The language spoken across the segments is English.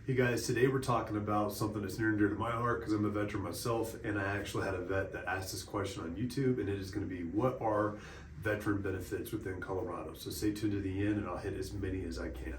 Hey guys, today we're talking about something that's near and dear to my heart because I'm a veteran myself, and I actually had a vet that asked this question on YouTube, and it is going to be, what are veteran benefits within Colorado? So stay tuned to the end and I'll hit as many as I can.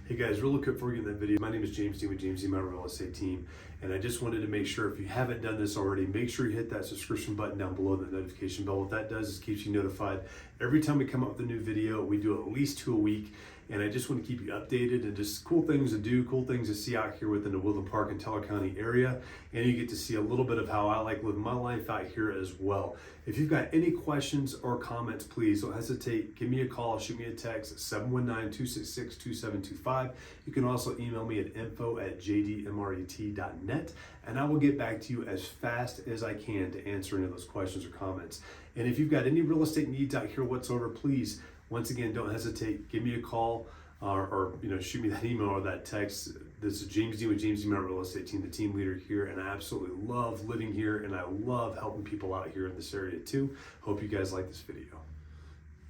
Hey guys, real quick before we get in that video, my name is James D with James D, my real estate team, and I just wanted to make sure, if you haven't done this already, make sure you hit that subscription button down below, the notification bell. What that does is keeps you notified every time we come up with a new video. We do at least 2 a week, and I just want to keep you updated and just cool things to do, cool things to see out here within the Woodland Park and Teller County area, and you get to see a little bit of how I like living my life out here as well. If you've got any questions or comments, please don't hesitate. Give me a call, shoot me a text at 719-266-2725. You can also email me at info@jdmret.net, and I will get back to you as fast as I can to answer any of those questions or comments. And if you've got any real estate needs out here whatsoever, please, once again, don't hesitate. Give me a call or shoot me that email or that text. This is James D with James D, my real estate team, the team leader here, and I absolutely love living here, and I love helping people out here in this area too. Hope you guys like this video.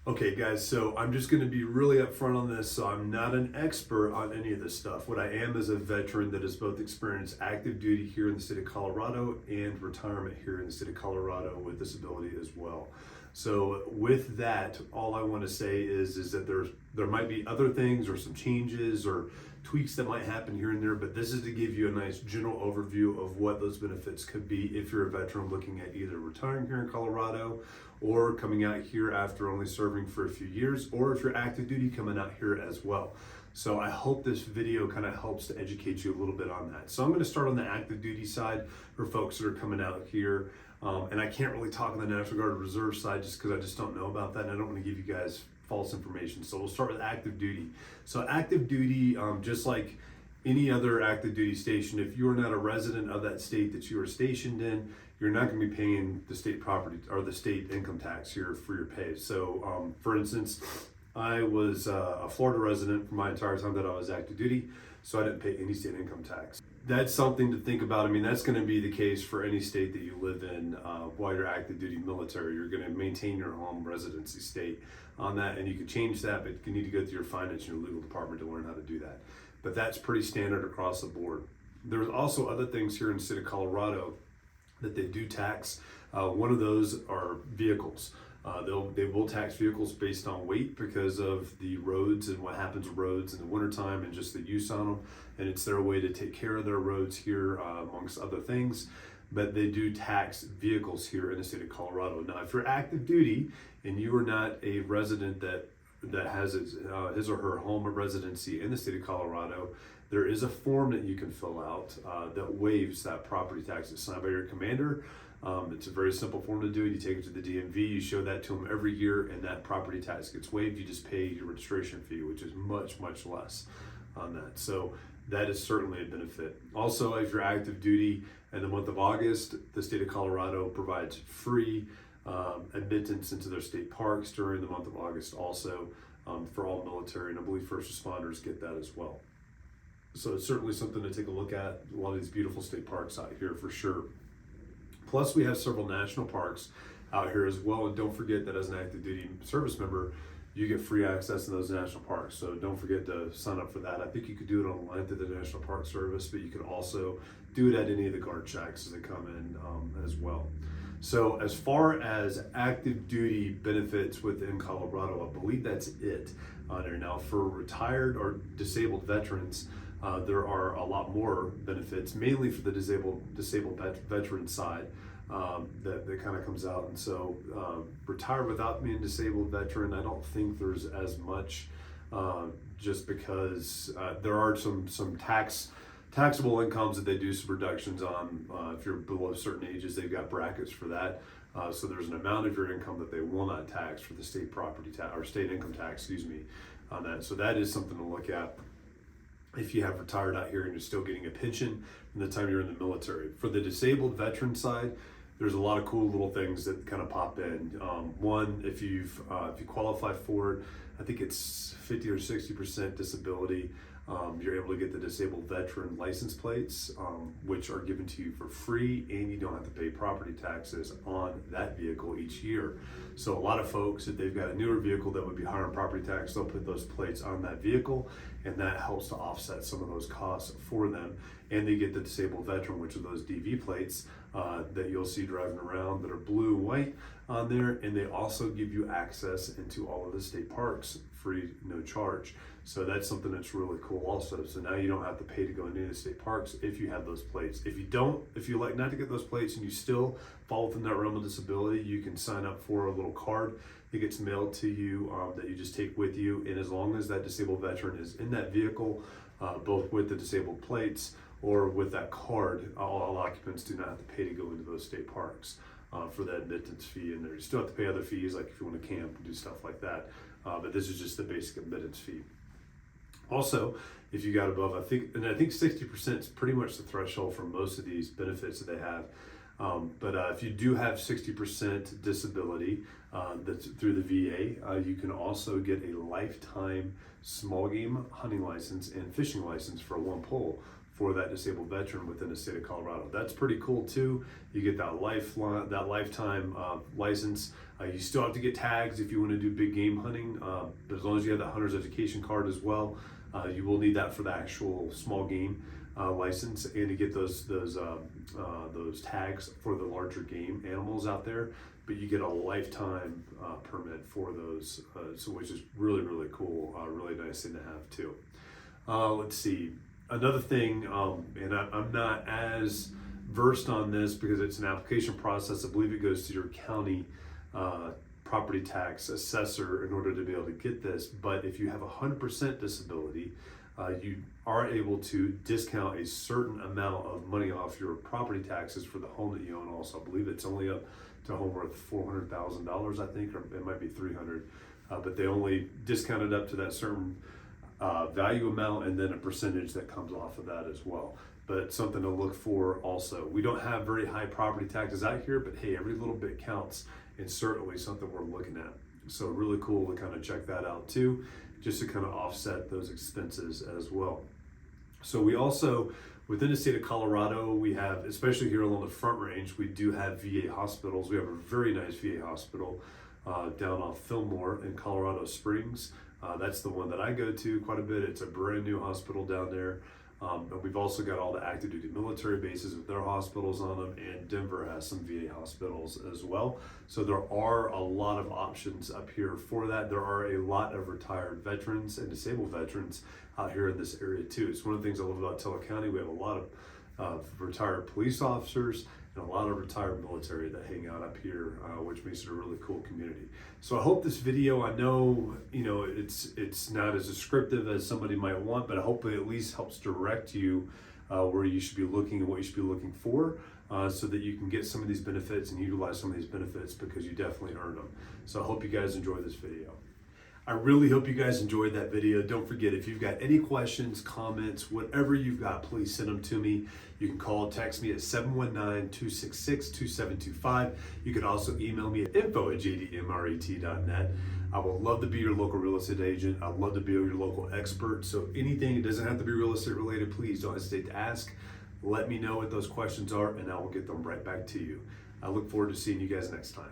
Okay guys, so I'm just gonna be really upfront on this. So I'm not an expert on any of this stuff. What I am is a veteran that has both experienced active duty here in the state of Colorado and retirement here in the state of Colorado with disability as well. So with that, all I want to say is that there might be other things or some changes or tweaks that might happen here and there, but this is to give you a nice general overview of what those benefits could be if you're a veteran looking at either retiring here in Colorado or coming out here after only serving for a few years, or if you're active duty coming out here as well. So I hope this video kind of helps to educate you a little bit on that. So I'm going to start on the active duty side for folks that are coming out here. And I can't really talk on the National Guard Reserve side just because I just don't know about that, and I don't want to give you guys false information. So we'll start with active duty. So active duty, just like any other active duty station, if you are not a resident of that state that you are stationed in, you're not going to be paying the state property or the state income tax here for your pay. So for instance, I was a Florida resident for my entire time that I was active duty, so I didn't pay any state income tax. That's something to think about. I mean, that's going to be the case for any state that you live in while you're active duty military. You're going to maintain your home residency state on that, and you can change that, but you need to go through your finance and your legal department to learn how to do that. But that's pretty standard across the board. There's also other things here in the state of Colorado that they do tax. One of those are vehicles. They will tax vehicles based on weight because of the roads and what happens with roads in the wintertime and just the use on them. And it's their way to take care of their roads here, amongst other things. But they do tax vehicles here in the state of Colorado. Now, if you're active duty and you are not a resident that has his or her home of residency in the state of Colorado, there is a form that you can fill out that waives that property tax. It's signed by your commander. It's a very simple form to do. You take it to the DMV, you show that to them every year, and that property tax gets waived. You just pay your registration fee, which is much, much less on that. So that is certainly a benefit. Also, if you're active duty in the month of August, the state of Colorado provides free admittance into their state parks during the month of August also for all military, and I believe first responders get that as well. So it's certainly something to take a look at. A lot of these beautiful state parks out here for sure. Plus, we have several national parks out here as well. And don't forget that as an active duty service member, you get free access to those national parks. So don't forget to sign up for that. I think you could do it online through the National Park Service, but you could also do it at any of the guard shacks as they come in as well. So as far as active duty benefits within Colorado, I believe that's it on there. Now, for retired or disabled veterans, there are a lot more benefits, mainly for the disabled veteran side that kind of comes out. And so retired without being a disabled veteran, I don't think there's as much, just because there are some taxable incomes that they do some reductions on. If you're below certain ages, they've got brackets for that. So there's an amount of your income that they will not tax for the state property tax, or state income tax, excuse me, on that. So that is something to look at if you have retired out here and you're still getting a pension from the time you're in the military. For the disabled veteran side, there's a lot of cool little things that kind of pop in. One, if you qualify for it, I think it's 50 or 60% disability. You're able to get the disabled veteran license plates, which are given to you for free, and you don't have to pay property taxes on that vehicle each year. So a lot of folks, if they've got a newer vehicle that would be higher on property tax, they'll put those plates on that vehicle, and that helps to offset some of those costs for them. And they get the disabled veteran, which are those DV plates that you'll see driving around that are blue and white on there, and they also give you access into all of the state parks free, no charge. So that's something that's really cool also. So now you don't have to pay to go into the state parks if you have those plates. If you like not to get those plates and you still fall within that realm of disability, you can sign up for a little card that gets mailed to you that you just take with you. And as long as that disabled veteran is in that vehicle, both with the disabled plates or with that card, all occupants do not have to pay to go into those state parks for that admittance fee. And you still have to pay other fees, like if you want to camp and do stuff like that. But this is just the basic admittance fee. Also, if you got above, I think 60% is pretty much the threshold for most of these benefits that they have. But if you do have 60% disability that's through the VA, you can also get a lifetime small game hunting license and fishing license for one pull for that disabled veteran within the state of Colorado. That's pretty cool too. You get that lifetime license. You still have to get tags if you want to do big game hunting, but as long as you have the hunter's education card as well, you will need that for the actual small game license, and to get those tags for the larger game animals out there. But you get a lifetime permit for those, so which is really, really cool. Really nice thing to have too. Let's see. Another thing, and I'm not as versed on this because it's an application process. I believe it goes to your county property tax assessor in order to be able to get this. But if you have 100% disability, you are able to discount a certain amount of money off your property taxes for the home that you own. Also, I believe it's only up to a home worth $400,000, I think, or it might be $300,000. But they only discount it up to that certain value amount, and then a percentage that comes off of that as well. But it's something to look for also. We don't have very high property taxes out here, but hey, every little bit counts, and certainly something we're looking at. So really cool to kind of check that out too, just to kind of offset those expenses as well. So we also, within the state of Colorado, we have, especially here along the Front Range, we do have VA hospitals. We have a very nice VA hospital down off Fillmore in Colorado Springs. That's the one that I go to quite a bit. It's a brand new hospital down there. And we've also got all the active duty military bases with their hospitals on them, and Denver has some VA hospitals as well. So there are a lot of options up here for that. There are a lot of retired veterans and disabled veterans out here in this area too. It's one of the things I love about Teller County. We have a lot of retired police officers and a lot of retired military that hang out up here, which makes it a really cool community. So I hope this video, I know, it's not as descriptive as somebody might want, but I hope it at least helps direct you where you should be looking and what you should be looking for, so that you can get some of these benefits and utilize some of these benefits, because you definitely earn them. So I hope you guys enjoy this video. I really hope you guys enjoyed that video. Don't forget, if you've got any questions, comments, whatever you've got, please send them to me. You can call, text me at 719-266-2725. You can also email me at info@jdmret.net. I would love to be your local real estate agent. I'd love to be your local expert. So anything, it doesn't have to be real estate related, please don't hesitate to ask. Let me know what those questions are, and I will get them right back to you. I look forward to seeing you guys next time.